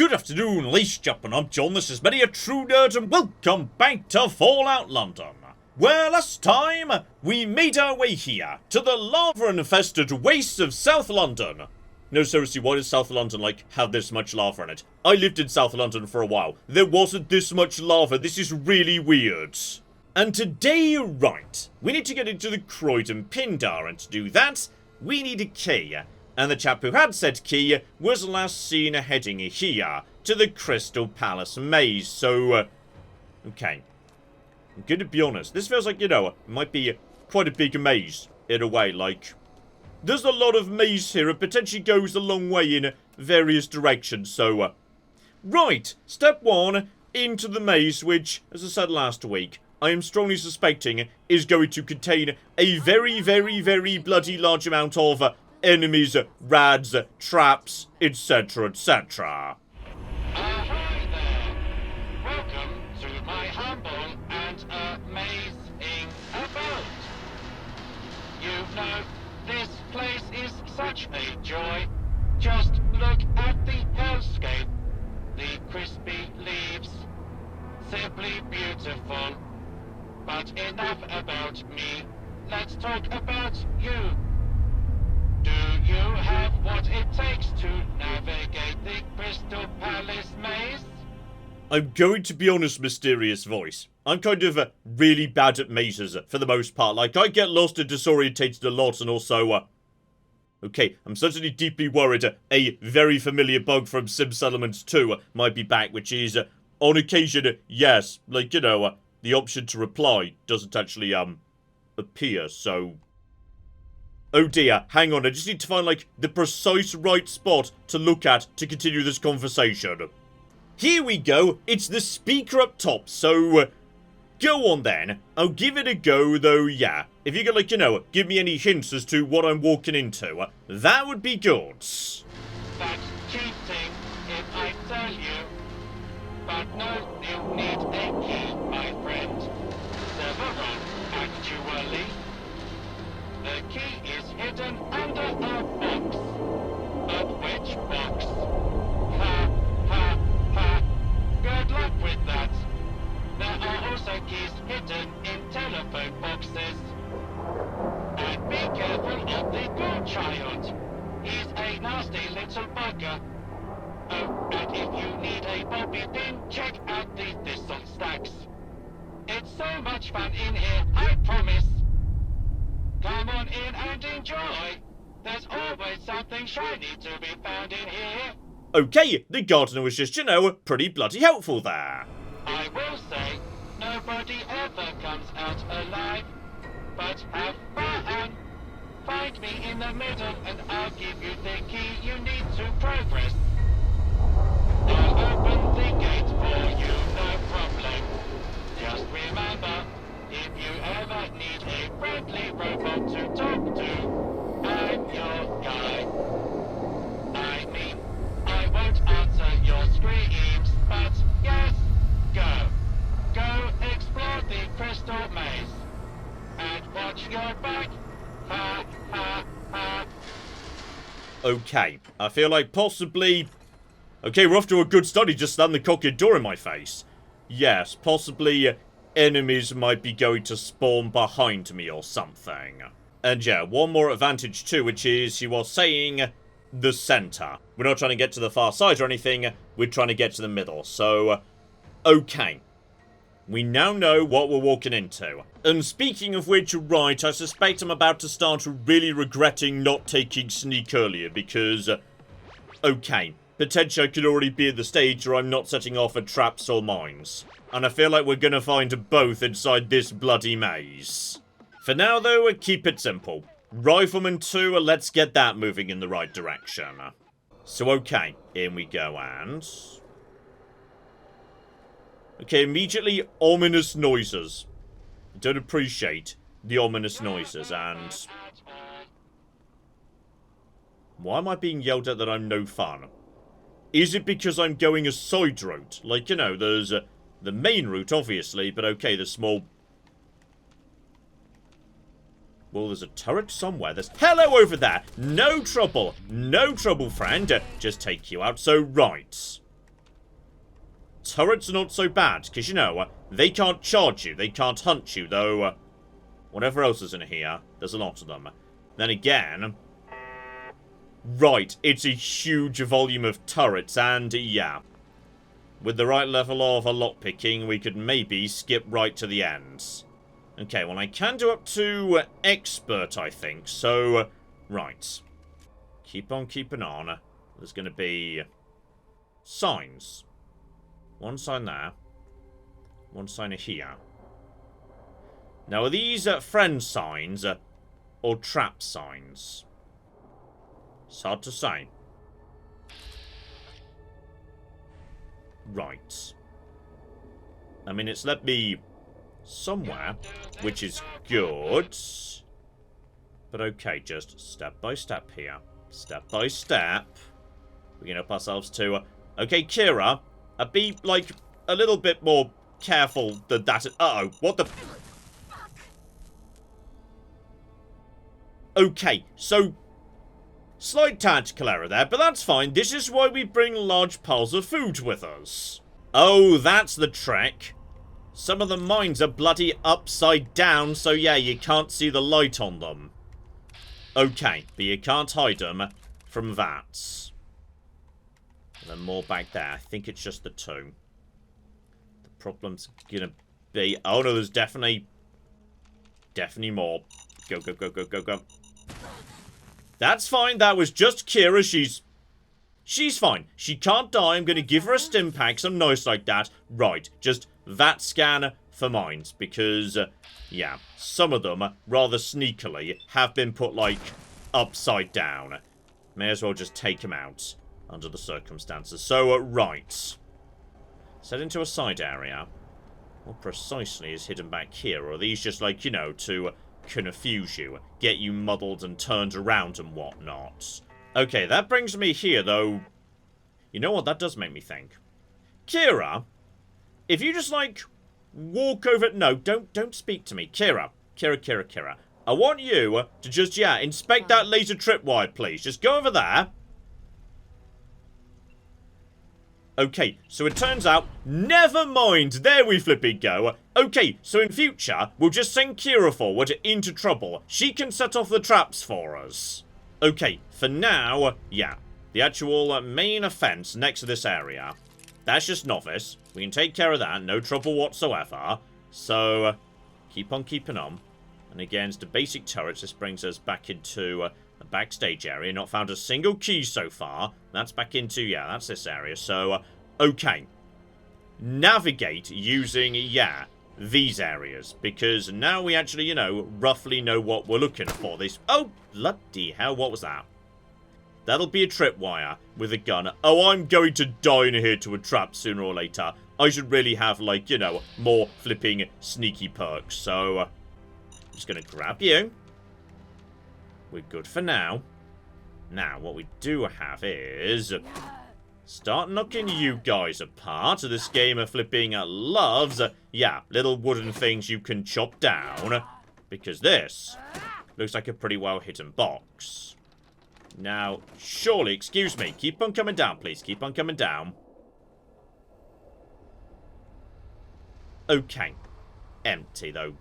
Good afternoon, ladies and gentlemen, I'm John, this is Many a True Nerd, and welcome back to Fallout London, where last time, we made our way here, to the lava-infested wastes of South London. No, seriously, why does South London, have this much lava in it? I lived in South London for a while. There wasn't this much lava, this is really weird. And today, right, we need to get into the Croydon Pindar, and to do that, we need a key. And the chap who had said key was last seen heading here to the Crystal Palace maze. So, okay. I'm gonna be honest. This feels like, it might be quite a big maze in a way. There's a lot of maze here. It potentially goes a long way in various directions. So, right. Step 1 into the maze, which, as I said last week, I am strongly suspecting is going to contain a very, very, very bloody large amount of enemies, rads, traps, etc., etc. Ahoy there! Welcome to my humble and amazing abode. You know, this place is such a joy. Just look at the hellscape. The crispy leaves. Simply beautiful. But enough about me. Let's talk about you. Do you have what it takes to navigate the Crystal Palace maze? I'm going to be honest, mysterious voice. I'm kind of really bad at mazes for the most part. I get lost and disorientated a lot, and also, okay, I'm certainly deeply worried a very familiar bug from Sims Elements 2 might be back, which is, on occasion, yes, the option to reply doesn't actually, appear, so... Oh dear, hang on, I just need to find, the precise right spot to look at to continue this conversation. Here we go, it's the speaker up top, so, go on then. I'll give it a go, though, yeah. If you could, give me any hints as to what I'm walking into, that would be good. That's cheating, if I tell you. But no, you need a key, my friend. Several, actually. The key is hidden under a box. But which box? Ha, ha, ha. Good luck with that. There are also keys hidden in telephone boxes. And be careful of the good child. He's a nasty little bugger. Oh, and if you need a bobby pin, check out the thistle stacks. It's so much fun in here, I promise. Come on in and enjoy. There's always something shiny to be found in here. Okay, the gardener was just, pretty bloody helpful there. I will say, nobody ever comes out alive. But have fun. Find me in the middle and I'll give you the key you need to progress. I'll open the gate for you, no problem. Just remember, if you ever need a friendly robot to talk to, I'm your guy. I mean, I won't answer your screams, but yes, go. Go explore the crystal maze. And watch your back. Ha, ha, ha. Okay, I feel like possibly... Okay, we're off to a good start. He just slammed the cocked door in my face. Yes, possibly enemies might be going to spawn behind me or something. And yeah, one more advantage too, which is, you are saying, the center. We're not trying to get to the far side or anything, we're trying to get to the middle. So, okay. We now know what we're walking into. And speaking of which, right, I suspect I'm about to start really regretting not taking sneak earlier, because, okay, potentially I could already be at the stage where I'm not setting off at traps or mines. And I feel like we're gonna find both inside this bloody maze. For now, though, keep it simple. Rifleman 2, let's get that moving in the right direction. So, okay, in we go, and... Okay, immediately, ominous noises. I don't appreciate the ominous noises, and... Why am I being yelled at that I'm no fun? Is it because I'm going a side route? There's the main route, obviously, but okay, the small... Well, there's a turret somewhere. There's... Hello over there! No trouble, friend. Just take you out, so right. turrets are not so bad, because, you know, they can't charge you, they can't hunt you, though, whatever else is in here, there's a lot of them. Then again, right, it's a huge volume of turrets, and, yeah, with the right level of lockpicking, we could maybe skip right to the ends. Okay, well, I can do up to expert, I think. So, right. Keep on keeping on. There's going to be signs. One sign there. One sign here. Now, are these friend signs or trap signs? It's hard to say. Right. I mean, it's let me somewhere, which is good. But okay, just step by step here. Step by step. We can up ourselves to... okay, Kira, be, like, a little bit more careful than that. Uh-oh, what the... okay, so... slight tactical error there, but that's fine. This is why we bring large piles of food with us. Oh, that's the trick. Some of the mines are bloody upside down, so yeah, you can't see the light on them. Okay, but you can't hide them from that. And then more back there. I think it's just the two. The problem's gonna be... oh no, there's definitely more. Go, go, go, go, go, go. That's fine, that was just Kira, she's fine. She can't die, I'm gonna give her a stim pack, some nice like that. Right, just that scan for mines, because, yeah, some of them, rather sneakily, have been put, like, upside down. May as well just take them out, under the circumstances. So, right. Set into a side area. What precisely is hidden back here? Or are these just, like, you know, to confuse you, get you muddled and turned around and whatnot? Okay, that brings me here, though. You know what? That does make me think. Kira, if you just, like, walk over... no, don't speak to me. Kira. I want you to just, yeah, inspect that laser tripwire, please. Just go over there. Okay, so it turns out... never mind! There we flipping go. Okay, so in future, we'll just send Kira forward into trouble. She can set off the traps for us. Okay, for now, yeah. The actual main offense next to this area. That's just novice. We can take care of that. No trouble whatsoever. So, keep on keeping on. And against the basic turrets, this brings us back into the backstage area. Not found a single key so far. That's back into, yeah, that's this area. So, okay. Navigate using, yeah, these areas. Because now we actually, you know, roughly know what we're looking for. This, oh, bloody hell, what was that? That'll be a tripwire with a gun. Oh, I'm going to die in here to a trap sooner or later. I should really have, like, you know, more flipping sneaky perks. So, I'm just going to grab you. We're good for now. Now, what we do have is... start knocking you guys apart. This game of flipping loves, yeah, little wooden things you can chop down. Because this looks like a pretty well hidden box. Now, surely, excuse me, keep on coming down, please. Keep on coming down. Okay. Empty, though.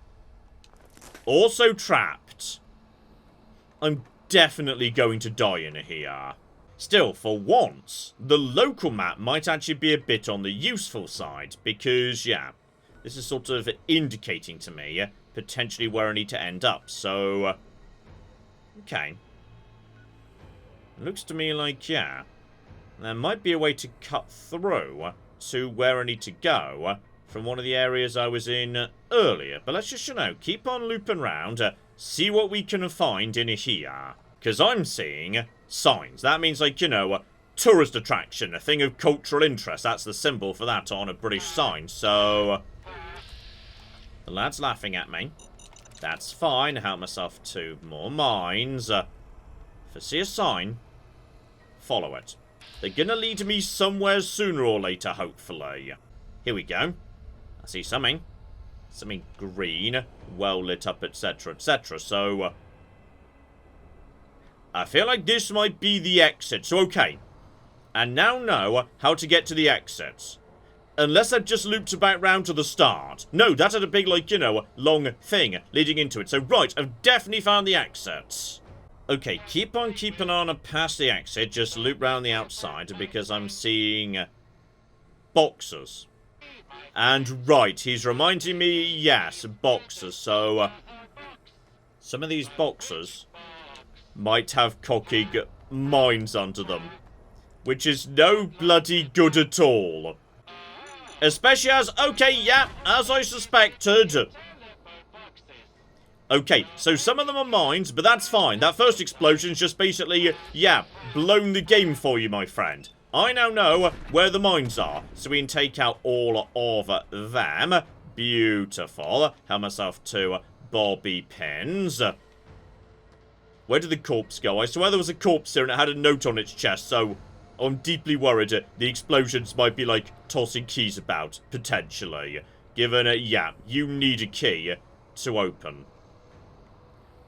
Also trapped. I'm definitely going to die in here. Still, for once, the local map might actually be a bit on the useful side. Because, yeah, this is sort of indicating to me potentially where I need to end up. So, okay. Looks to me like, yeah, there might be a way to cut through to where I need to go from one of the areas I was in earlier. But let's just, you know, keep on looping around, see what we can find in here. Because I'm seeing signs. That means, like, you know, tourist attraction, a thing of cultural interest. That's the symbol for that on a British sign. So, the lad's laughing at me. That's fine. Help myself to more mines. If I see a sign, follow it. They're gonna lead me somewhere sooner or later, hopefully. Here we go. I see something. Something green, well lit up, etc., etc. So, I feel like this might be the exit. So, okay. I now know how to get to the exit. Unless I've just looped about round to the start. No, that had a big, like, you know, long thing leading into it. So, right, I've definitely found the exit. Okay, keep on keeping on past the exit. Just loop round the outside because I'm seeing boxes. And, right, he's reminding me, yes, boxes. So, some of these boxes might have cocking mines under them. Which is no bloody good at all. Especially as, okay, yeah, as I suspected. Okay, so some of them are mines, but that's fine. That first explosion's just basically, yeah, blown the game for you, my friend. I now know where the mines are, so we can take out all of them. Beautiful. Help myself to bobby pins. Where did the corpse go? I swear there was a corpse here and it had a note on its chest, so I'm deeply worried the explosions might be like tossing keys about, potentially. Given, yeah, you need a key to open.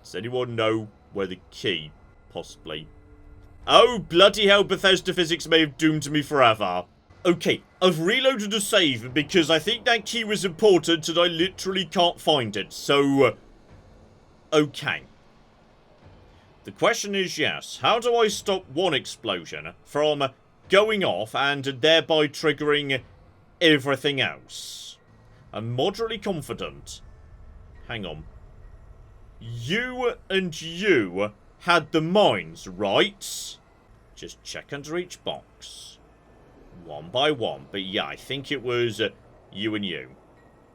Does anyone know where the key, possibly? Oh, bloody hell, Bethesda physics may have doomed me forever. Okay, I've reloaded a save because I think that key was important and I literally can't find it, so... okay. The question is, yes, how do I stop one explosion from going off and thereby triggering everything else? I'm moderately confident. Hang on. You and you had the mines, right? Just check under each box. One by one. But yeah, I think it was you and you.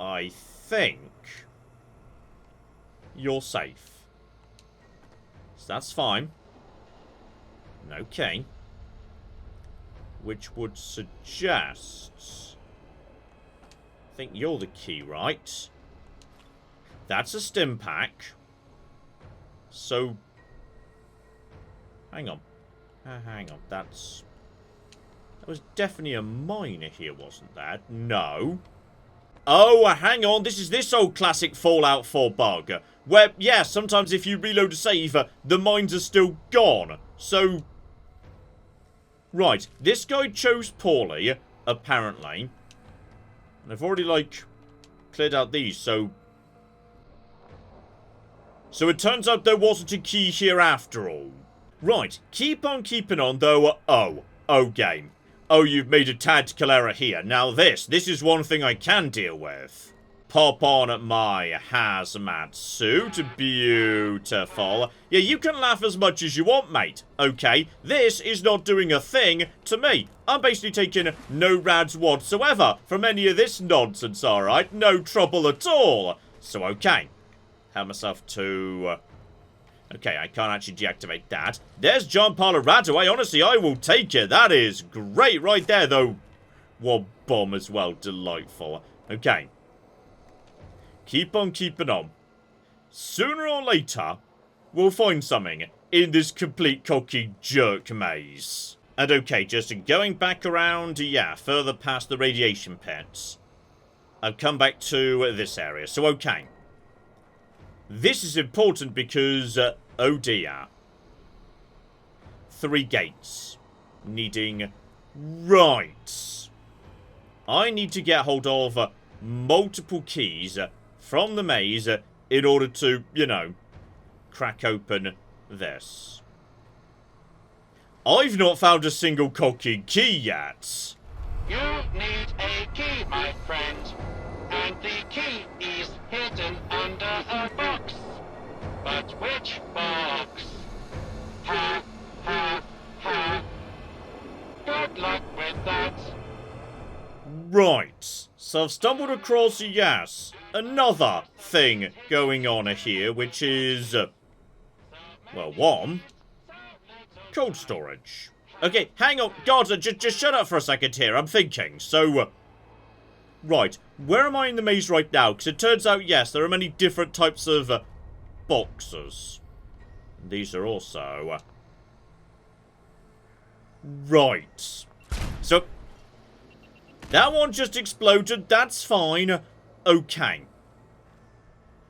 I think you're safe. So that's fine. Okay. Which would suggest... I think you're the key, right? That's a stim pack. So... hang on. Hang on. That was definitely a miner here, wasn't that? No. Oh, hang on. This is this old classic Fallout 4 bug. Where, yeah, sometimes if you reload a save, the mines are still gone. So... right. This guy chose poorly, apparently. And I've already, like, cleared out these, so... so it turns out there wasn't a key here after all. Right. Keep on keeping on, though. Oh, game. Oh, you've made a tactical error here. Now this is one thing I can deal with. Pop on my hazmat suit. Beautiful. Yeah, you can laugh as much as you want, mate. Okay, this is not doing a thing to me. I'm basically taking no rads whatsoever from any of this nonsense, alright? No trouble at all. So, okay. Have myself to... okay, I can't actually deactivate that. There's John Pile of rad away. Honestly, I will take it. That is great right there, though. One bomb as well. Delightful. Okay. Keep on keeping on. Sooner or later, we'll find something in this complete cocky jerk maze. And okay, just going back around, yeah, further past the radiation pits. I've come back to this area. So, okay. This is important because, oh dear. 3 gates. Needing... right. I need to get hold of multiple keys from the maze in order to, you know, crack open this. I've not found a single cocky key yet. You need a key, my friend. And the key is hidden under a box. But which box? Ha, ha, ha. Good luck with that. Right. So I've stumbled across, yes, another thing going on here, which is, well, one, cold storage. Okay, hang on. God, just shut up for a second here. I'm thinking. So, right. Where am I in the maze right now? Because it turns out, yes, there are many different types of boxes. These are also... right. So, that one just exploded. That's fine. Okay.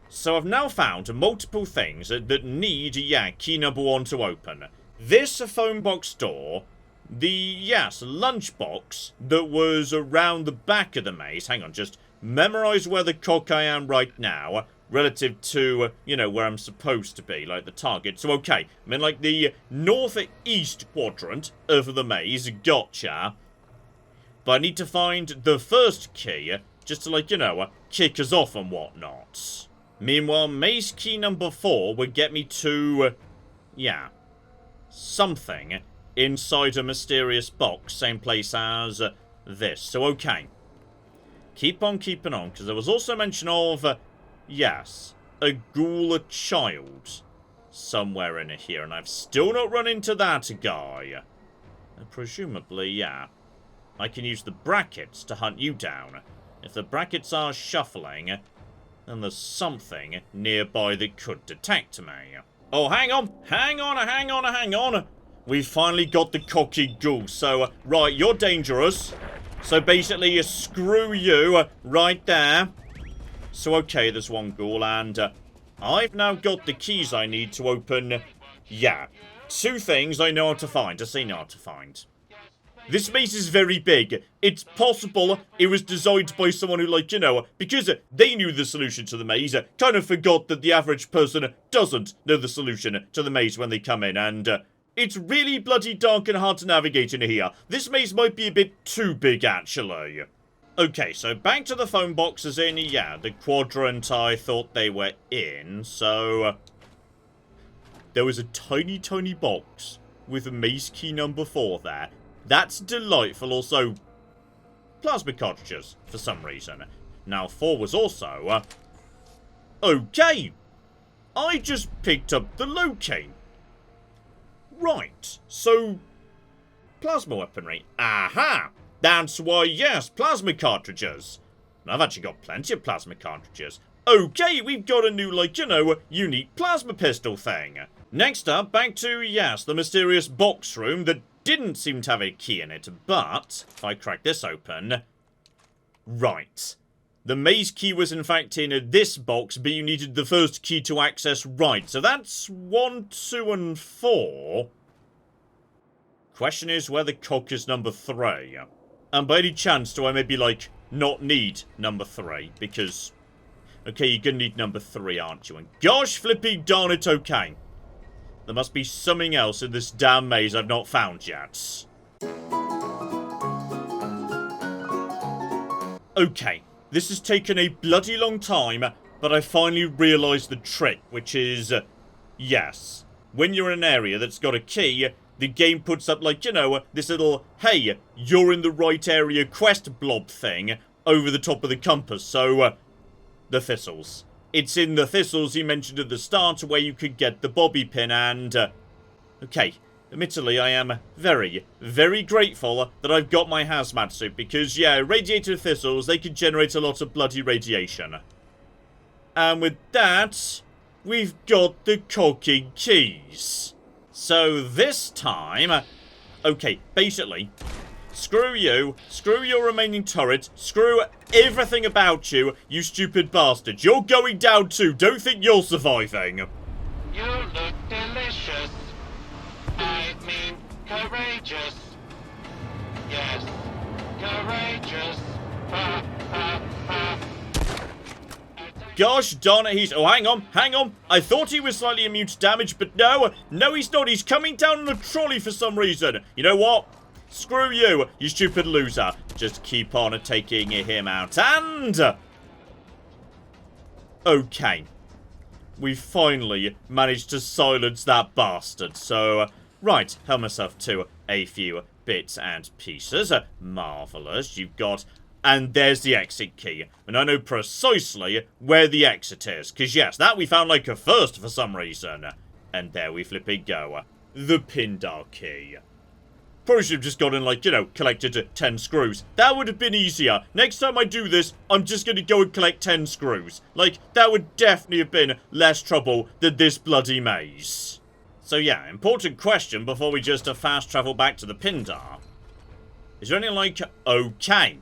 So I've now found multiple things that need, yeah, key number 1 to open. This phone box door the, yes, lunchbox that was around the back of the maze. Hang on, just memorize where the cock I am right now, relative to, you know, where I'm supposed to be, like the target. So, okay, I'm in, like, the northeast quadrant of the maze. Gotcha. But I need to find the first key, just to, like, you know, kick us off and whatnot. Meanwhile, maze key number 4 would get me to, yeah, something inside a mysterious box, same place as this. So, okay. Keep on keeping on, because there was also mention of, yes, a ghoul child somewhere in here, and I've still not run into that guy. And presumably, yeah, I can use the brackets to hunt you down. If the brackets are shuffling, then there's something nearby that could detect me. Oh, hang on! Hang on, hang on, hang on! We've finally got the cocky ghoul, so, right, you're dangerous. So basically, screw you right there. So, okay, there's one ghoul, and I've now got the keys I need to open, yeah, 2 things I know how to find, I say know how to find. This maze is very big. It's possible it was designed by someone who, like, you know, because they knew the solution to the maze, kind of forgot that the average person doesn't know the solution to the maze when they come in, and it's really bloody dark and hard to navigate in here. This maze might be a bit too big, actually. Okay, so back to the phone boxes in, yeah, the quadrant I thought they were in, so there was a tiny, tiny box with a maze key number 4 there. That's delightful. Also, plasma cartridges, for some reason. Now, 4 was also, okay! I just picked up the locate. Right, so, plasma weaponry. Aha! That's why, yes, plasma cartridges. I've actually got plenty of plasma cartridges. Okay, we've got a new, like, you know, unique plasma pistol thing. Next up, back to, yes, the mysterious box room that didn't seem to have a key in it, but if I crack this open, right. The maze key was in fact in this box, but you needed the first key to access right. So that's 1, 2, and 4. Question is whether cock is number 3. And by any chance do I maybe, like, not need number 3? Because, okay, you're gonna need number 3, aren't you? And gosh flipping darn it, okay. There must be something else in this damn maze I've not found yet. Okay, this has taken a bloody long time, but I finally realised the trick, which is, yes, when you're in an area that's got a key, the game puts up, like, you know, this little, hey, you're in the right area quest blob thing over the top of the compass, so, the thistles. It's in the thistles you mentioned at the start where you could get the bobby pin and, okay, admittedly I am very, very grateful that I've got my hazmat suit because, yeah, radiated thistles, they can generate a lot of bloody radiation. And with that, we've got the cocking keys. So this time, okay, basically, screw you, screw your remaining turret, screw everything about you, you stupid bastard. You're going down too, don't think you're surviving. You look delicious. I mean, courageous. Yes, courageous. Ha, ha, ha. Gosh darn it, oh, hang on. I thought he was slightly immune to damage, but no, he's not. He's coming down on a trolley for some reason. You know what? Screw you, you stupid loser. Just keep on taking him out. And okay. We finally managed to silence that bastard. So, right, help myself to a few bits and pieces. Marvellous. You've got... And there's the exit key. And I know precisely where the exit is. Because, yes, that we found like a first for some reason. And there we flipping go. The Pindar key. Probably should have just gone and, like, you know, collected 10 screws. That would have been easier. Next time I do this, I'm just going to go and collect 10 screws. Like, that would definitely have been less trouble than this bloody maze. So, yeah, important question before we just fast travel back to the Pindar. Is there anything like, okay.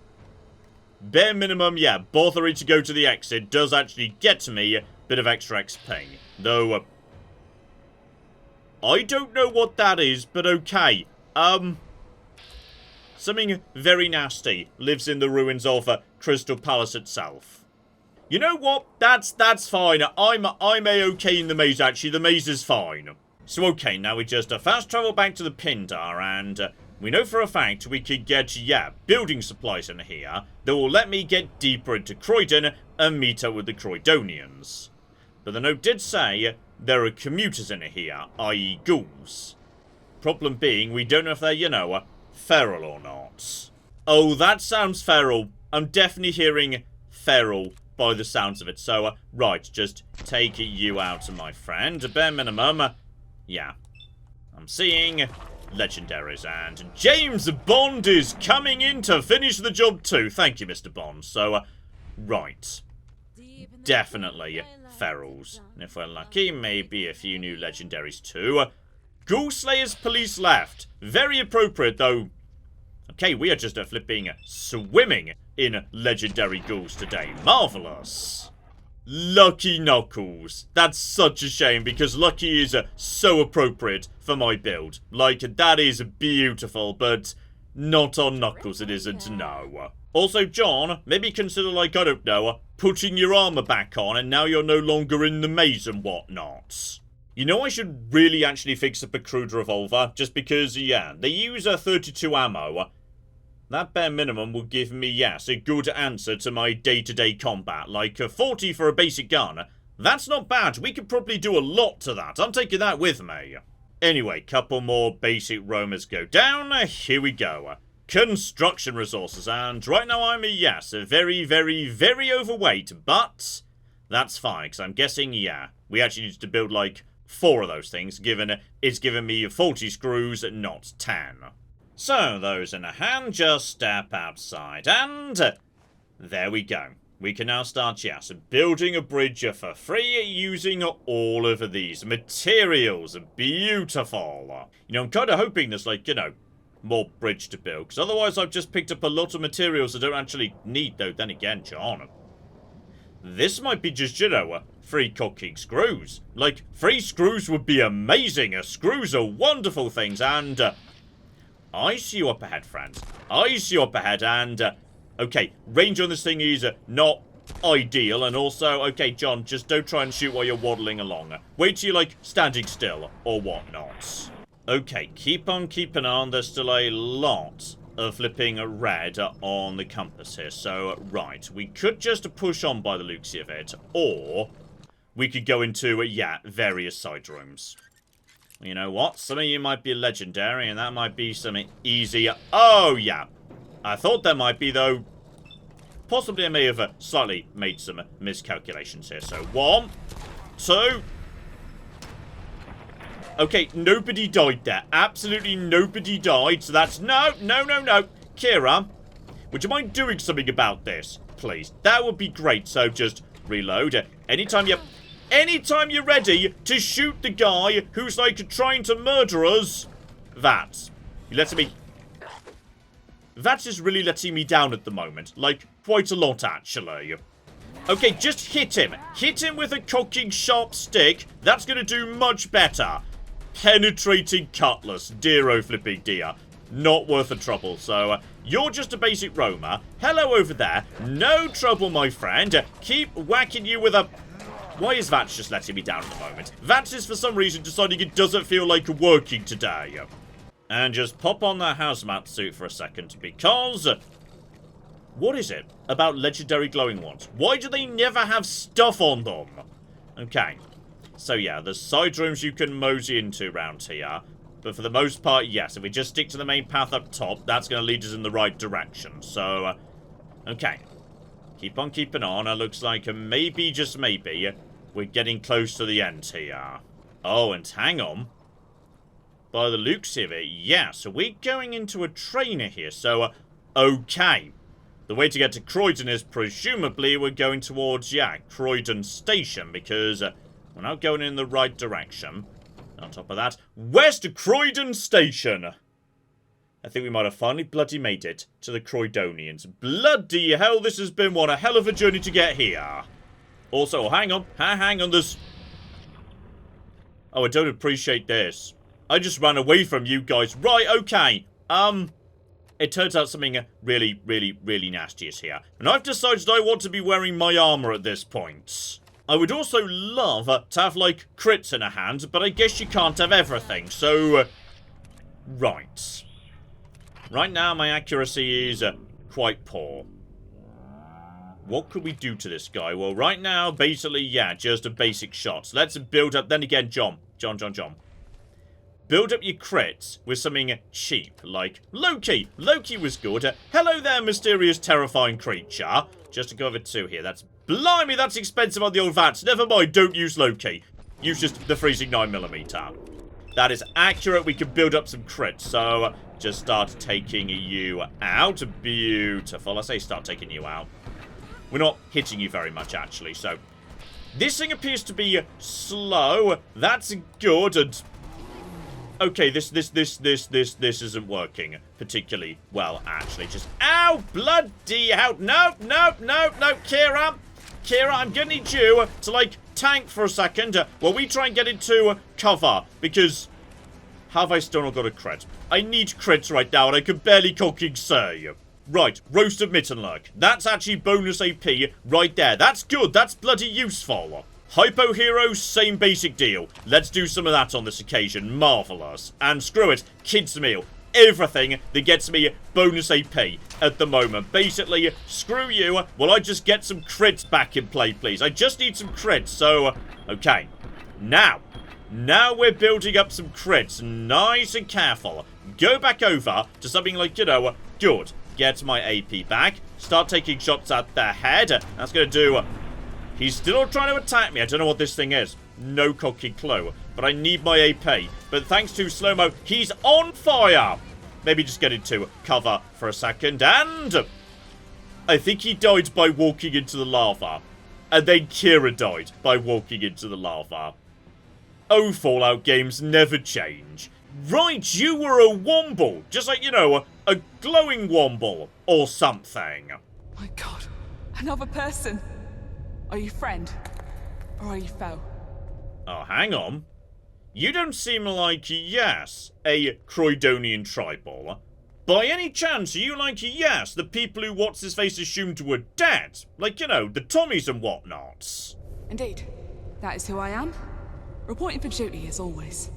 Bare minimum, yeah, bothering to go to the exit does actually get to me a bit of extra XP. Though, I don't know what that is, but okay. something very nasty lives in the ruins of Crystal Palace itself. You know what? That's fine. I'm A-okay in the maze, actually. The maze is fine. So, okay, now we just fast travel back to the Pindar, and we know for a fact we could get, building supplies in here that will let me get deeper into Croydon and meet up with the Croydonians. But the note did say there are commuters in here, i.e. ghouls. Problem being, we don't know if they're, you know, feral or not. Oh, that sounds feral. I'm definitely hearing feral by the sounds of it. So, right, just take you out, my friend. Bare minimum. Yeah. I'm seeing legendaries, and James Bond is coming in to finish the job too. Thank you, Mr. Bond. So, right. Definitely ferals. And if we're lucky, maybe a few new legendaries too. Ghoul Slayers Police left. Very appropriate, though. Okay, we are just flipping swimming in legendary ghouls today. Marvellous. Lucky Knuckles. That's such a shame, because Lucky is so appropriate for my build. Like, that is beautiful, but not on Knuckles it isn't, no. Also, John, maybe consider, like, I don't know, putting your armor back on, and now you're no longer in the maze and whatnot. You know, I should really actually fix up a crude revolver, just because, yeah, they use a 32 ammo. That bare minimum will give me, yes, a good answer to my day-to-day combat. Like, a 40 for a basic gun. That's not bad. We could probably do a lot to that. I'm taking that with me. Anyway, couple more basic roamers go down. Here we go. Construction resources. And right now I'm, yes, very, very, very overweight. But that's fine, because I'm guessing, yeah, we actually need to build, like, 4 of those things, given it's given me 40 screws, not 10. So, those in a hand, just step outside, and there we go. We can now start, yes, building a bridge for free using all of these materials. Beautiful. You know, I'm kind of hoping there's, like, you know, more bridge to build, because otherwise I've just picked up a lot of materials I don't actually need, though. Then again, John, this might be just, you know, free cocking screws. Like, free screws would be amazing. Screws are wonderful things, and I see you up ahead, friends. I see you up ahead, and okay, range on this thing is not ideal, and also, okay, John, just don't try and shoot while you're waddling along. Wait till you're, like, standing still, or whatnot. Okay, keep on keeping on. There's still a lot of flipping red on the compass here. So, right, we could just push on by the looks of it, or we could go into, yeah, various side rooms. You know what? Some of you might be legendary, and that might be something easy. Oh, yeah. I thought there might be, though. Possibly I may have slightly made some miscalculations here. So, 1, 2. Okay, nobody died there. Absolutely nobody died. So that's no. Kira, would you mind doing something about this, please? That would be great. So just reload. Anytime you're ready to shoot the guy who's, like, trying to murder us, that is really letting me down at the moment. Like, quite a lot, actually. Okay, just hit him. Hit him with a cocking sharp stick. That's going to do much better. Penetrating cutlass. Dear flipping dear. Not worth the trouble. So, you're just a basic roamer. Hello over there. No trouble, my friend. Keep whacking you with a... Why is Vats just letting me down at the moment? Vats is for some reason deciding it doesn't feel like working today. And just pop on that hazmat suit for a second, because... What is it about legendary glowing ones? Why do they never have stuff on them? Okay. So yeah, there's side rooms you can mosey into around here. But for the most part, yes, if we just stick to the main path up top, that's going to lead us in the right direction. So, okay. Keep on keeping on. It looks like maybe, just maybe, we're getting close to the end here. Oh, and hang on. By the looks of it, yeah, so we're going into a trainer here. So, okay. The way to get to Croydon is presumably we're going towards, yeah, Croydon Station, because we're not going in the right direction. On top of that, West Croydon Station. I think we might have finally bloody made it to the Croydonians. Bloody hell, this has been one a hell of a journey to get here. Also, hang on, this. Oh, I don't appreciate this. I just ran away from you guys. Right, okay. it turns out something really, really, really nasty is here. And I've decided I want to be wearing my armor at this point. I would also love to have, like, crits in a hand, but I guess you can't have everything, so... right. Right now, my accuracy is quite poor. What could we do to this guy? Well, right now, basically, yeah, just a basic shots. Let's build up... then again, John. Build up your crits with something cheap, like Loki. Loki was good. Hello there, mysterious, terrifying creature. Just to go over 2 here. That's... blimey, that's expensive on the old VATs. Never mind, don't use Loki. Use just the freezing 9mm. That is accurate. We can build up some crits. So, just start taking you out. Beautiful. I say start taking you out. We're not hitting you very much, actually. So, this thing appears to be slow. That's good. And okay, this isn't working particularly well, actually. Just, ow, bloody hell. No, Kira. Kira, I'm gonna need you to, like, tank for a second while we try and get into cover. Because, have I still not got a crit? I need crits right now, and I can barely cooking say. Right, Roasted Mittenlurk. That's actually bonus AP right there. That's good. That's bloody useful. Hypo Hero, same basic deal. Let's do some of that on this occasion. Marvellous. And screw it, Kids Meal. Everything that gets me bonus AP at the moment. Basically, screw you while I just get some crits back in play, please. I just need some crits, so... okay. Now we're building up some crits. Nice and careful. Go back over to something like, you know, good. Get my AP back. Start taking shots at the head. That's going to do... he's still trying to attack me. I don't know what this thing is. No cocky clue. But I need my AP. But thanks to slow-mo, he's on fire. Maybe just get into cover for a second. And I think he died by walking into the lava. And then Kira died by walking into the lava. Oh, Fallout games never change. Right, you were a womble. Just like, you know, a glowing womble or something. My God, another person. Are you friend? Or are you foe? Oh, hang on. You don't seem like, yes, a Croydonian tribal. By any chance, are you like, yes, the people who what's-his-face assumed were dead? Like, you know, the Tommies and whatnots. Indeed. That is who I am. Reporting for duty, as always.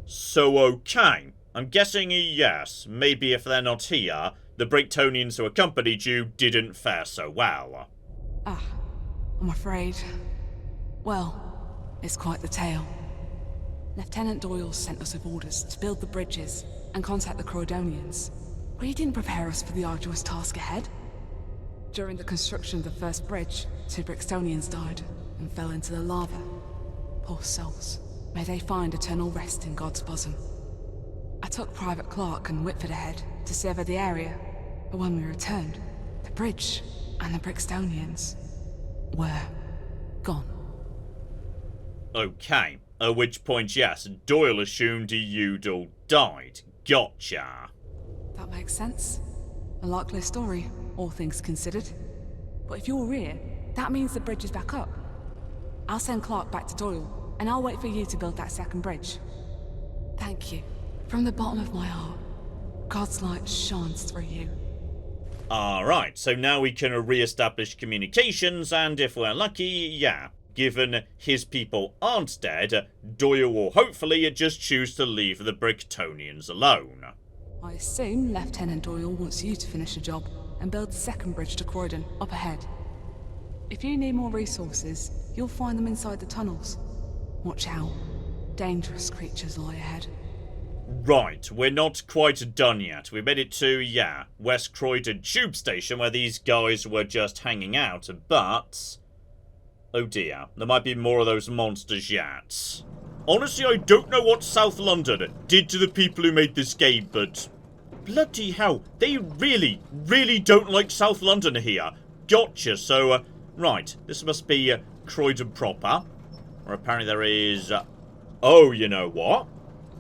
So, okay. I'm guessing, yes, maybe if they're not here, the Bricktonians who accompanied you didn't fare so well. Ah, I'm afraid. Well, it's quite the tale. Lieutenant Doyle sent us with orders to build the bridges and contact the Croydonians. But he didn't prepare us for the arduous task ahead. During the construction of the first bridge, 2 Brixtonians died and fell into the lava. Poor souls. May they find eternal rest in God's bosom. I took Private Clark and Whitford ahead to survey the area, but when we returned, the bridge and the Brixtonians were gone. Okay, at which point, yes, Doyle assumed you'd all died. Gotcha. That makes sense. A likely story, all things considered. But if you're here, that means the bridge is back up. I'll send Clark back to Doyle, and I'll wait for you to build that second bridge. Thank you. From the bottom of my heart, God's light shines through you. Alright, so now we can re-establish communications, and if we're lucky, yeah, given his people aren't dead, Doyle will hopefully just choose to leave the Bricktonians alone. I assume Lieutenant Doyle wants you to finish the job and build the second bridge to Croydon, up ahead. If you need more resources, you'll find them inside the tunnels. Watch out. Dangerous creatures lie ahead. Right, we're not quite done yet. We made it to, yeah, West Croydon Tube Station where these guys were just hanging out, but... oh dear, there might be more of those monsters yet. Honestly, I don't know what South London did to the people who made this game, but... bloody hell, they really, really don't like South London here. Gotcha, so, right, this must be Croydon proper. Or apparently there is... oh, you know what?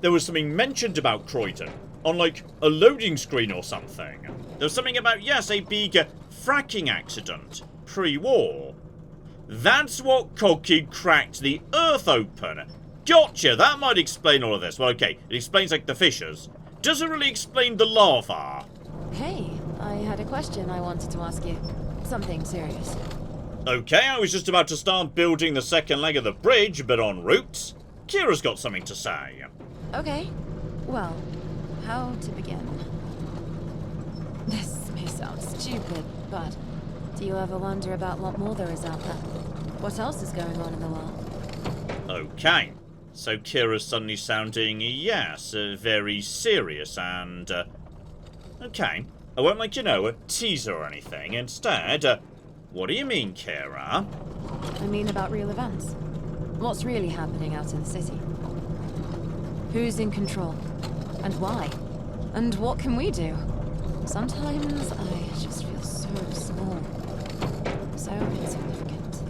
There was something mentioned about Croydon on, like, a loading screen or something. There was something about, yes, a big fracking accident pre-war. That's what Coggy cracked the earth open. Gotcha, that might explain all of this. Well, okay, it explains, like, the fissures. Doesn't really explain the lava. Hey, I had a question I wanted to ask you. Something serious. Okay, I was just about to start building the second leg of the bridge, but en route, Kira's got something to say. Okay. Well, how to begin? This may sound stupid, but do you ever wonder about what more there is out there? What else is going on in the world? Okay, so Kira's suddenly sounding, yes, very serious and, okay. I won't tease her or anything. Instead, what do you mean, Kira? I mean about real events. What's really happening out in the city? Who's in control? And why? And what can we do? Sometimes I just feel so small. So insignificant.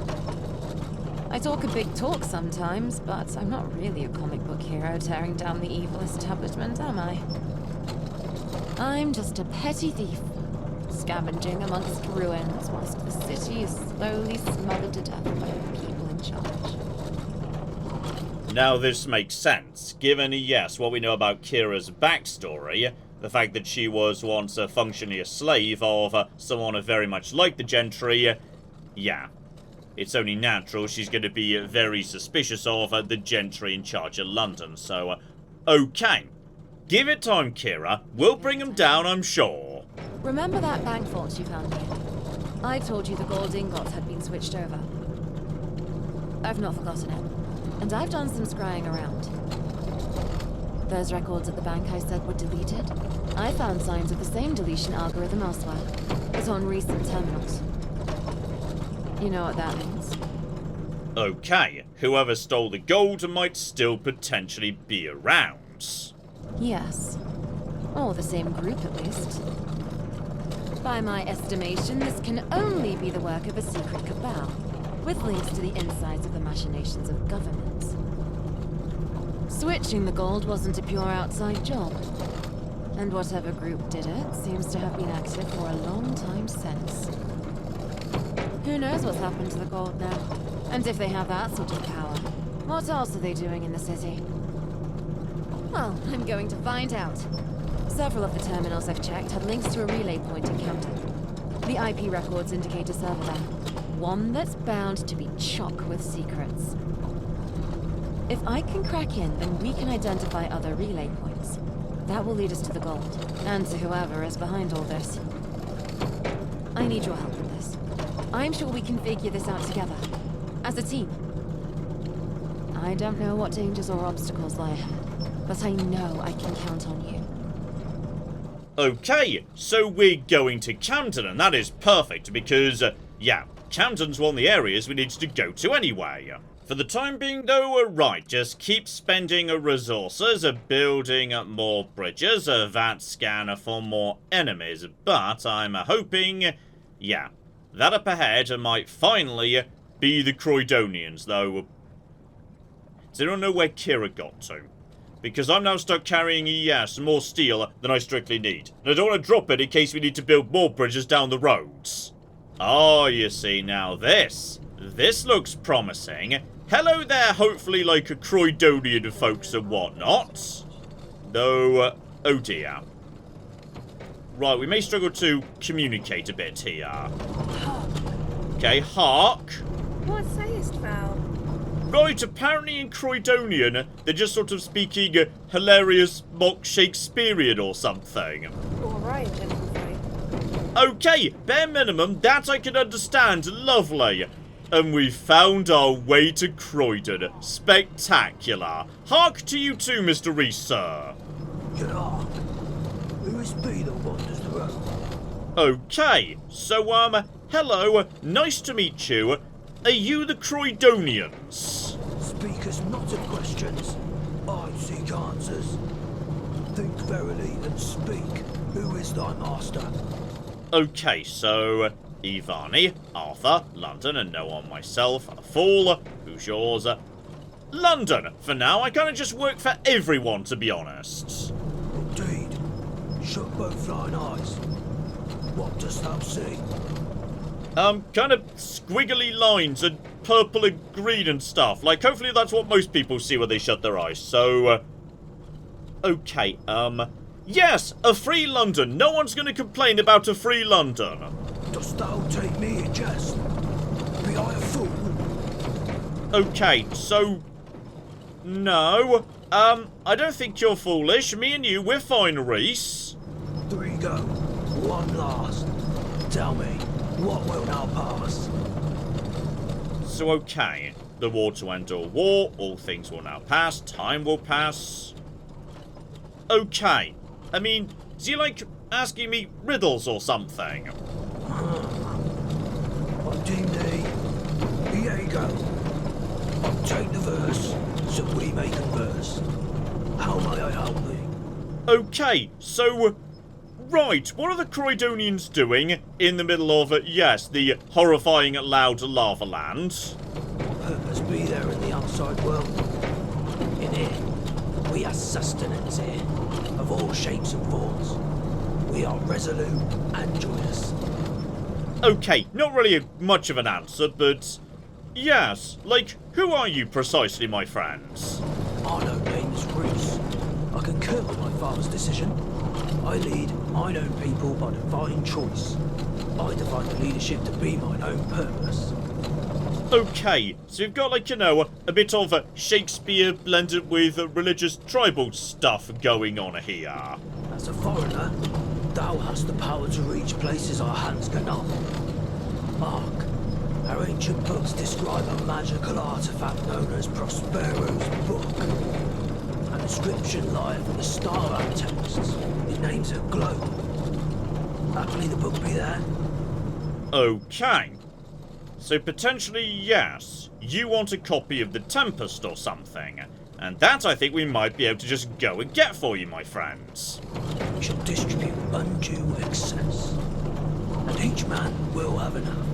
I talk a big talk sometimes, but I'm not really a comic book hero tearing down the evil establishment, am I? I'm just a petty thief, scavenging amongst ruins whilst the city is slowly smothered to death by the people in charge. Now this makes sense, given, yes, what we know about Kira's backstory, the fact that she was once functionally a slave of someone very much like the gentry, yeah. It's only natural she's going to be very suspicious of the gentry in charge of London, so, okay. Give it time, Kira. We'll bring them down, I'm sure. Remember that bank vault you found me in? I told you the gold ingots had been switched over. I've not forgotten it. And I've done some scrying around. Those records at the bank I said were deleted. I found signs of the same deletion algorithm elsewhere, but on recent terminals. You know what that means? Okay, whoever stole the gold might still potentially be around. Yes. Or the same group, at least. By my estimation, this can only be the work of a secret cabal, with links to the insides of the machinations of governments. Switching the gold wasn't a pure outside job. And whatever group did it seems to have been active for a long time since. Who knows what's happened to the gold now? And if they have that sort of power, what else are they doing in the city? Well, I'm going to find out. Several of the terminals I've checked have links to a relay point in Camden. The IP records indicate a server there. One that's bound to be chock with secrets. If I can crack in, then we can identify other relay points. That will lead us to the gold, and to whoever is behind all this. I need your help with this. I'm sure we can figure this out together. As a team. I don't know what dangers or obstacles lie ahead. But I know I can count on you. Okay, so we're going to Camden, and that is perfect, because, yeah, Camden's one of the areas we need to go to anyway. For the time being, though, right, just keep spending resources, building more bridges, VAT scanner for more enemies, but I'm hoping, yeah, that up ahead might finally be the Croydonians, though. Does anyone know where Kira got to? Because I'm now stuck carrying, yes, more steel than I strictly need. And I don't want to drop it in case we need to build more bridges down the roads. Oh, you see, now this looks promising. Hello there, hopefully like a Croydonian folks and whatnot. Though, oh dear. Right, we may struggle to communicate a bit here. Okay, hark. What sayest thou? Right, apparently in Croydonian, they're just sort of speaking hilarious mock Shakespearean or something. Alright, gentlemen. Okay, bare minimum, that I can understand, lovely. And we found our way to Croydon. Spectacular. Hark to you too, Mr. Reese, sir. G'day. Who is be that wanders the road? Okay, so, hello, nice to meet you. Are you the Croydonians? Speak us not of questions. I seek answers. Think verily and speak. Who is thy master? Okay, so Ivani, Arthur, London, and no one myself, a fool. Who's yours? London. For now, I kind of just work for everyone, to be honest. Indeed. Shut both thine eyes. What dost thou see? Kind of squiggly lines and purple and green and stuff. Like, hopefully that's what most people see when they shut their eyes. So, okay, Yes, a free London. No one's going to complain about a free London. Dost thou take me in jest? Be I a fool? Okay, so... No. I don't think you're foolish. Me and you, we're fine, Reese. 3 go. 1 last. Tell me, what will now pass? So, okay. The war to end all war. All things will now pass. Time will pass. Okay. I mean, is he like asking me riddles or something? I deem thee. Here you go. I'll take the verse, so we may converse. How may I help thee? Okay, so... Right, what are the Croydonians doing in the middle of, yes, the horrifying loud lava land? Purpose be there in the outside world. In here, we are sustenance here, of all shapes and forms. We are resolute and joyous. Okay, not really much of an answer, but... Yes, like, who are you precisely, my friends? Our own name is Reese. I concur with my father's decision. I lead mine own people by divine choice. I define the leadership to be mine own purpose. Okay, so we've got, like, you know, a bit of Shakespeare blended with religious tribal stuff going on here. As a foreigner, thou hast the power to reach places our hands cannot. Mark, our ancient books describe a magical artifact known as Prospero's Book. An inscription lieth in the star-out texts. It names a globe. Haply the book be there. Okay. So potentially, yes, you want a copy of The Tempest or something. And that I think we might be able to just go and get for you, my friends. We shall distribute undue excess. And each man will have enough.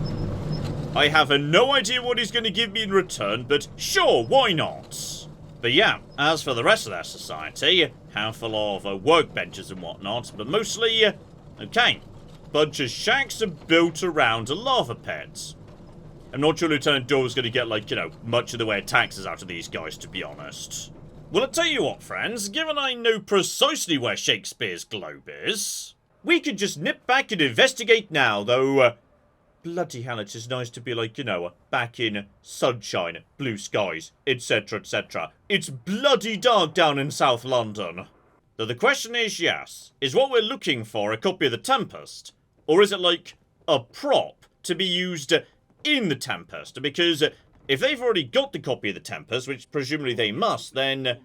I have no idea what he's going to give me in return, but sure, why not? But yeah, as for the rest of their society, handful of workbenches and whatnot, but mostly, okay, bunch of shacks are built around a lava pit. I'm not sure Lieutenant Doyle's going to get, like, you know, much of the way of taxes out of these guys, to be honest. Well, I'll tell you what, friends, given I know precisely where Shakespeare's globe is, we could just nip back and investigate now, though, bloody hell, it is nice to be, like, you know, back in sunshine, blue skies, etc., etc. It's bloody dark down in South London. Though the question is, yes, is what we're looking for a copy of The Tempest? Or is it, like, a prop to be used in The Tempest? Because if they've already got the copy of The Tempest, which presumably they must, then,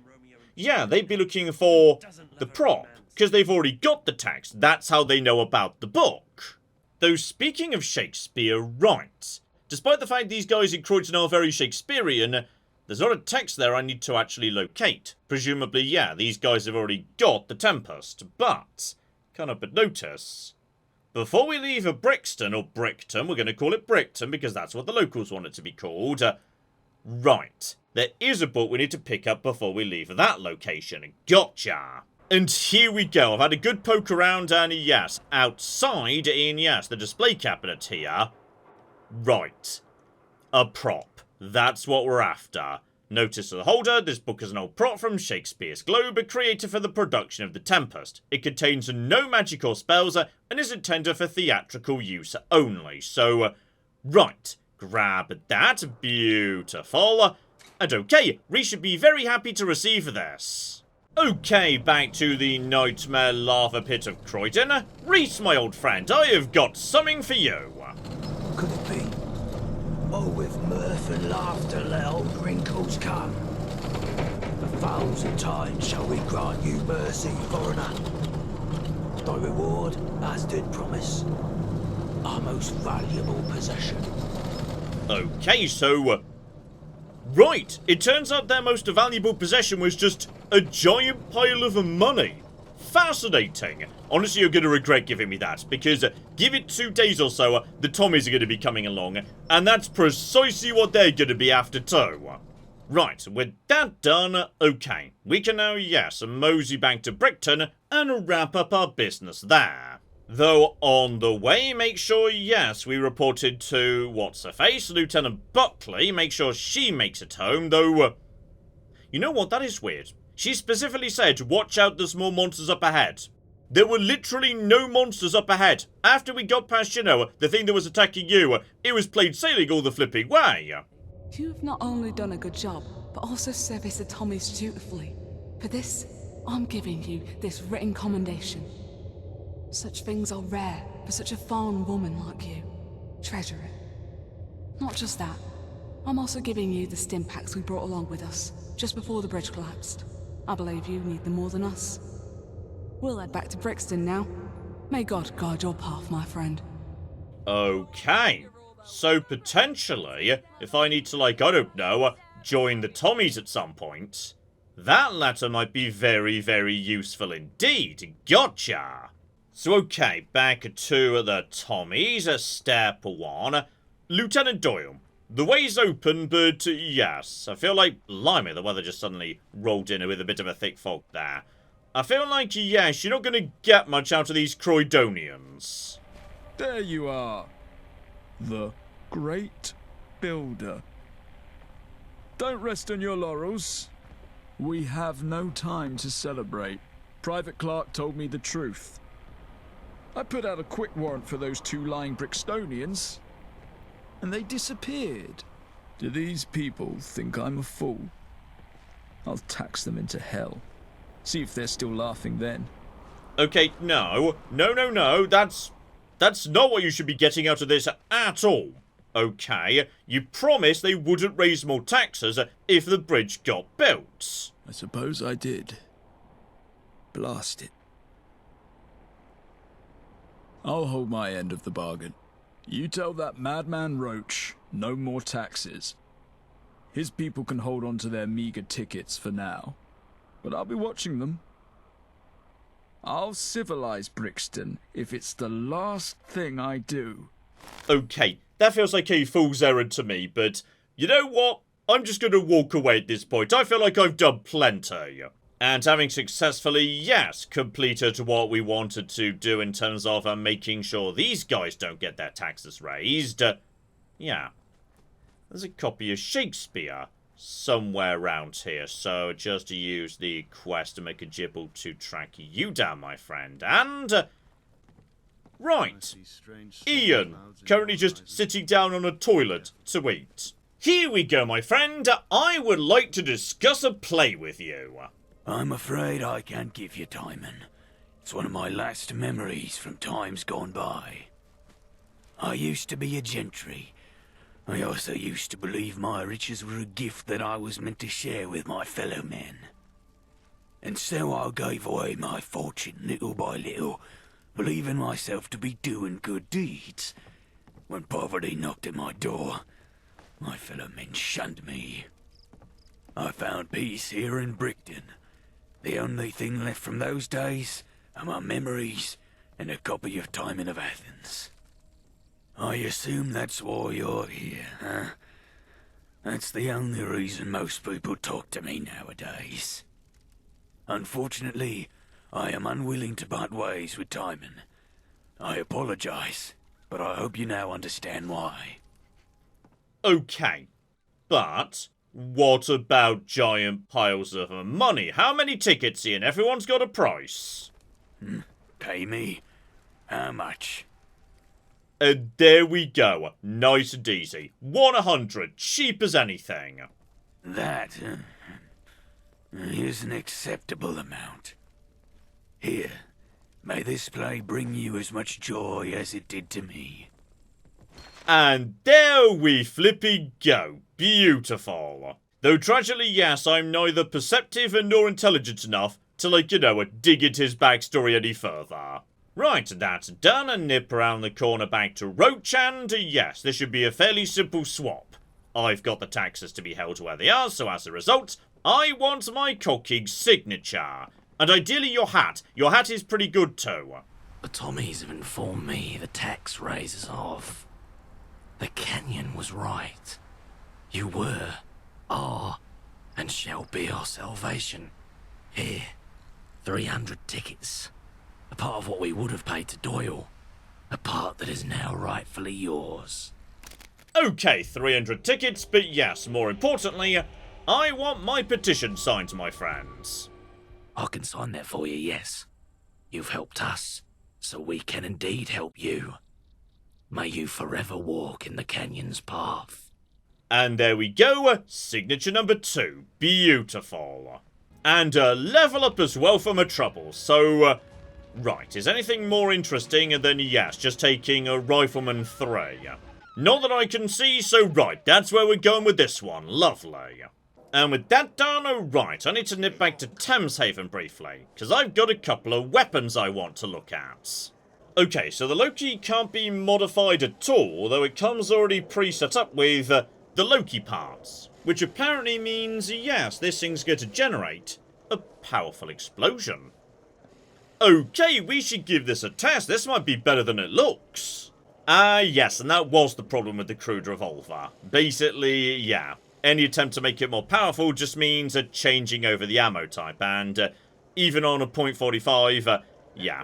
yeah, they'd be looking for the prop. Because they've already got the text. That's how they know about the book. Though, speaking of Shakespeare, right, despite the fact these guys in Croydon are very Shakespearean, there's not a text there I need to actually locate. Presumably, yeah, these guys have already got The Tempest, but, can't help but notice, before we leave Brixton, or Brickton, we're going to call it Brickton because that's what the locals want it to be called, right, there is a book we need to pick up before we leave that location. Gotcha! And here we go. I've had a good poke around, and yes, outside in, yes, the display cabinet here. Right. A prop. That's what we're after. Notice to the holder, this book is an old prop from Shakespeare's globe, created for the production of The Tempest. It contains no magic or spells, and is intended for theatrical use only. So, right. Grab that. Beautiful. And okay, we should be very happy to receive this. Okay, back to the nightmare lava pit of Croydon. Reese, my old friend, I have got something for you. Could it be? Oh, with mirth and laughter let old wrinkles come. 1,000 times shall we grant you mercy, foreigner. Thy reward, as did promise, our most valuable possession. Okay, so... right, it turns out their most valuable possession was just a giant pile of money. Fascinating. Honestly, you're going to regret giving me that, because give it 2 days or so, the Tommies are going to be coming along, and that's precisely what they're going to be after too. Right, with that done, okay, we can now, yes, mosey back to Brickton and wrap up our business there. Though, on the way, make sure, yes, we reported to, what's-her-face, Lieutenant Buckley, make sure she makes it home, though, you know what, that is weird. She specifically said, watch out, there's more monsters up ahead. There were literally no monsters up ahead. After we got past, you know, the thing that was attacking you, it was plain sailing all the flipping way. You've not only done a good job, but also serviced the Tommies dutifully. For this, I'm giving you this written commendation. Such things are rare for such a fine woman like you. Treasure it. Not just that, I'm also giving you the stim packs we brought along with us, just before the bridge collapsed. I believe you need them more than us. We'll head back to Brixton now. May God guide your path, my friend. Okay. So potentially, if I need to, like, I don't know, join the Tommies at some point, that letter might be very, very useful indeed. Gotcha! So okay, back to the Tommies. Step 1. Lieutenant Doyle. The way's open, but yes, I feel like, blimey, the weather just suddenly rolled in with a bit of a thick fog there. I feel like, yes, you're not going to get much out of these Croydonians. There you are. The Great Builder. Don't rest on your laurels. We have no time to celebrate. Private Clark told me the truth. I put out a quick warrant for those 2 lying Brixtonians, and they disappeared. Do these people think I'm a fool? I'll tax them into hell. See if they're still laughing then. Okay, no, that's not what you should be getting out of this at all. Okay, you promised they wouldn't raise more taxes if the bridge got built. I suppose I did. Blast it. I'll hold my end of the bargain. You tell that madman Roach no more taxes. His people can hold on to their meager tickets for now, but I'll be watching them. I'll civilize Brixton if it's the last thing I do. Okay, that feels like a fool's errand to me, but you know what? I'm just going to walk away at this point. I feel like I've done plenty. And having successfully, yes, completed what we wanted to do in terms of making sure these guys don't get their taxes raised. Yeah. There's a copy of Shakespeare somewhere around here, so just to use the quest to make a gibble to track you down, my friend. And right. Ian, currently just sitting down on a toilet to eat. Here we go, my friend. I would like to discuss a play with you. I'm afraid I can't give you Timon. It's one of my last memories from times gone by. I used to be a gentry. I also used to believe my riches were a gift that I was meant to share with my fellow men. And so I gave away my fortune little by little, believing myself to be doing good deeds. When poverty knocked at my door, my fellow men shunned me. I found peace here in Brixton. The only thing left from those days are my memories and a copy of Timon of Athens. I assume that's why you're here, huh? That's the only reason most people talk to me nowadays. Unfortunately, I am unwilling to part ways with Timon. I apologize, but I hope you now understand why. Okay, but what about giant piles of money? How many tickets, Ian? Everyone's got a price. Pay me? How much? And there we go. Nice and easy. 100. Cheap as anything. That is an acceptable amount. Here, may this play bring you as much joy as it did to me. And there we flipping go. Beautiful. Though tragically, yes, I'm neither perceptive nor intelligent enough to, like, dig into his backstory any further. Right, that's done, and nip around the corner back to Roach, and yes, this should be a fairly simple swap. I've got the taxes to be held where they are, so as a result, I want my colleague's signature. And ideally your hat. Your hat is pretty good too. The Tommies have informed me the tax raises off. The canyon was right. You were, are, and shall be our salvation. Here, 300 tickets. A part of what we would have paid to Doyle. A part that is now rightfully yours. Okay, 300 tickets, but yes, more importantly, I want my petition signed, my friends. I can sign that for you, yes. You've helped us, so we can indeed help you. May you forever walk in the canyon's path. And there we go, signature number 2. Beautiful. And a level up as well for my troubles. So, right, is anything more interesting than, yes, just taking a Rifleman 3? Not that I can see, so right, that's where we're going with this one. Lovely. And with that done, right, I need to nip back to Thameshaven briefly, because I've got a couple of weapons I want to look at. Okay, so the Loki can't be modified at all, though it comes already pre-set up with the Loki parts, which apparently means, yes, this thing's going to generate a powerful explosion. Okay, we should give this a test. This might be better than it looks. Yes, and that was the problem with the crude revolver. Basically, yeah, any attempt to make it more powerful just means changing over the ammo type, and even on a .45, yeah,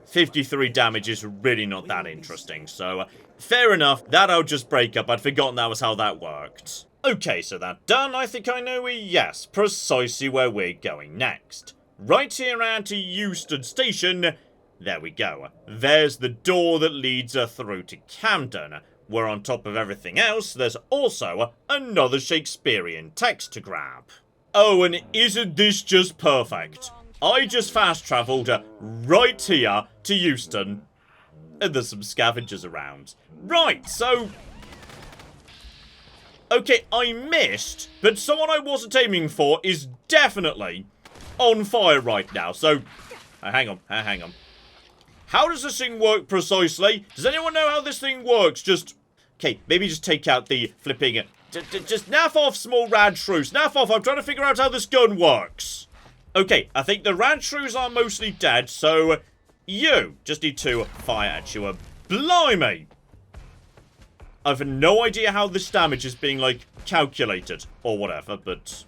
53 damage is really not that interesting, so fair enough, that I'll just break up. I'd forgotten that was how that worked. Okay, so that done, I think I know, yes, precisely where we're going next. Right here at Euston Station, there we go. There's the door that leads through to Camden, where on top of everything else, there's also another Shakespearean text to grab. Oh, and isn't this just perfect? I just fast-travelled right here to Euston, and there's some scavengers around. Right, so... okay, I missed, but someone I wasn't aiming for is definitely on fire right now, so... hang on. How does this thing work precisely? Does anyone know how this thing works? Just... okay, maybe just take out the flipping... just naff off, small rad shrews. Naff off, I'm trying to figure out how this gun works. Okay, I think the rad shrews are mostly dead, so... you just need to fire at you. Blimey! I've no idea how this damage is being, like, calculated or whatever, but...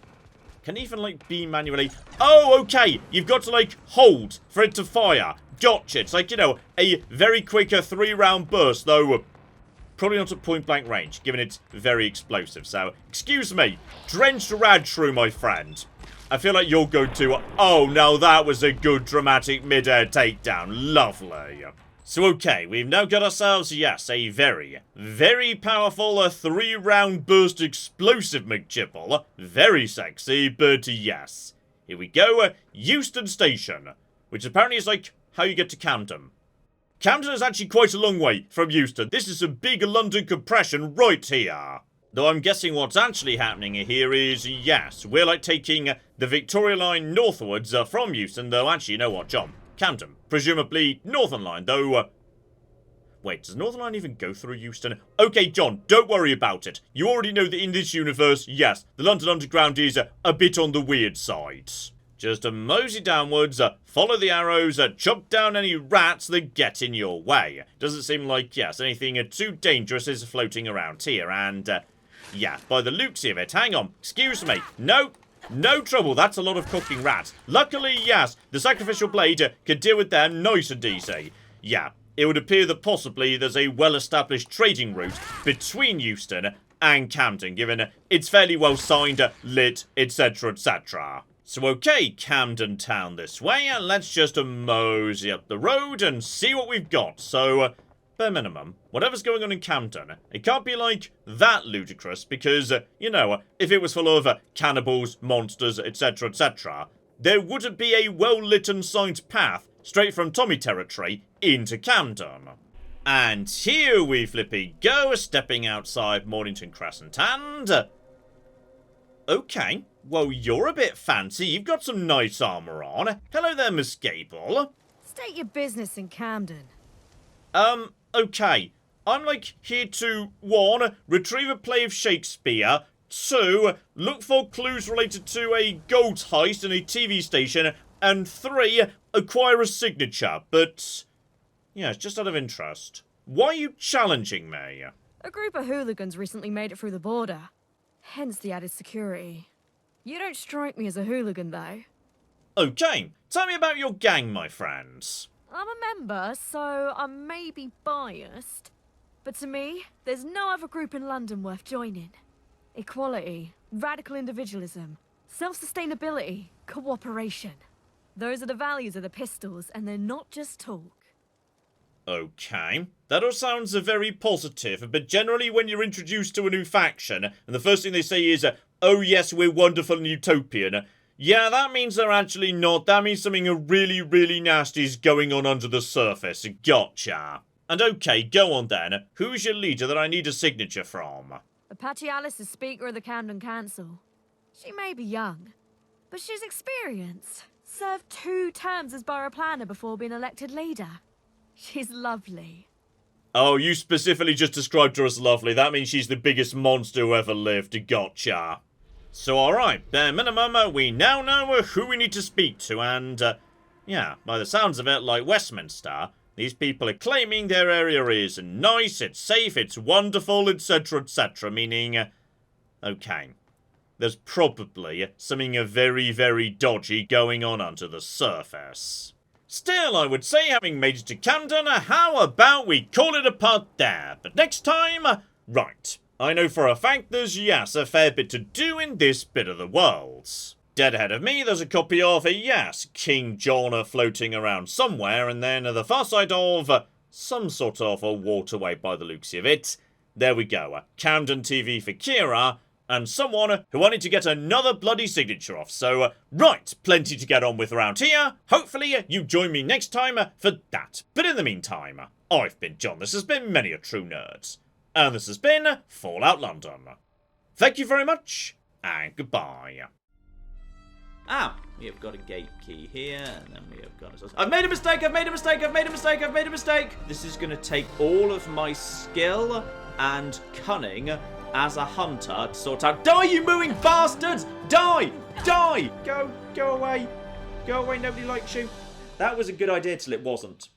can even, like, be manually... oh, okay! You've got to, like, hold for it to fire. Gotcha. It's like, you know, a very quick 3-round burst, though... probably not at point-blank range, given it's very explosive. So, excuse me. Drenched rad shrew, my friend. I feel like you're going to... oh, now that was a good dramatic mid-air takedown. Lovely. So, okay, we've now got ourselves, yes, a very, very powerful 3-round burst explosive McChipple. Very sexy, but yes. Here we go, Euston Station, which apparently is like how you get to Camden. Camden is actually quite a long way from Euston. This is a big London compression right here. Though I'm guessing what's actually happening here is, yes, we're like taking the Victoria Line northwards from Euston, though actually, you know what, John? Camden. Presumably Northern Line, though... wait, does Northern Line even go through Euston? Okay, John, don't worry about it. You already know that in this universe, yes, the London Underground is a bit on the weird side. Just mosey downwards, follow the arrows, chop down any rats that get in your way. Doesn't seem like, yes, anything too dangerous is floating around here, and... yeah, by the looks of it, hang on, excuse me, no trouble, that's a lot of cooking rats. Luckily, yes, the sacrificial blade can deal with them nice and easy. Yeah, it would appear that possibly there's a well-established trading route between Euston and Camden, given it's fairly well signed, lit, etc, etc. So okay, Camden Town this way, and let's just mosey up the road and see what we've got. So, bare minimum, whatever's going on in Camden, it can't be like that ludicrous because, you know, if it was full of cannibals, monsters, etc, etc, there wouldn't be a well-lit and signed path straight from Tommy territory into Camden. And here we flippy go, stepping outside Mornington Crescent, and... okay, well, you're a bit fancy. You've got some nice armour on. Hello there, Miss Gable. State your business in Camden. Okay. I'm, like, here to, 1, retrieve a play of Shakespeare, 2, look for clues related to a gold heist in a TV station, and 3, acquire a signature, but... yeah, it's just out of interest. Why are you challenging me? A group of hooligans recently made it through the border. Hence the added security. You don't strike me as a hooligan, though. Okay, tell me about your gang, my friends. I'm a member, so I may be biased. But to me, there's no other group in London worth joining. Equality, radical individualism, self-sustainability, cooperation. Those are the values of the pistols, and they're not just talk. Okay, that all sounds very positive, but generally when you're introduced to a new faction, and the first thing they say is, oh yes, we're wonderful and utopian, yeah, that means they're actually not. That means something really, really nasty is going on under the surface. Gotcha. And okay, go on then. Who's your leader that I need a signature from? Apache Alice is Speaker of the Camden Council. She may be young, but she's experienced. Served 2 terms as borough planner before being elected leader. She's lovely. Oh, you specifically just described her as lovely. That means she's the biggest monster who ever lived. Gotcha. So alright, bare minimum, we now know who we need to speak to, and, yeah, by the sounds of it, like Westminster, these people are claiming their area is nice, it's safe, it's wonderful, etc, etc, meaning, okay, there's probably something very, very dodgy going on under the surface. Still, I would say, having made it to Camden, how about we call it a part there? But next time, right, I know for a fact there's, yes, a fair bit to do in this bit of the world. Dead ahead of me, there's a copy of, yes, King John floating around somewhere, and then the far side of some sort of a waterway by the looks of it. There we go, Camden TV for Kira, and someone who wanted to get another bloody signature off. So, right, plenty to get on with around here. Hopefully, you join me next time for that. But in the meantime, I've been John, this has been Many a True Nerd, and this has been Fallout London. Thank you very much, and goodbye. Ah, we have got a gate key here, and then we have got... I've made a mistake, I've made a mistake, I've made a mistake, I've made a mistake! This is going to take all of my skill and cunning as a hunter to sort out... Die, you mooing bastards! Die! Die! Go away. Go away, nobody likes you. That was a good idea till it wasn't.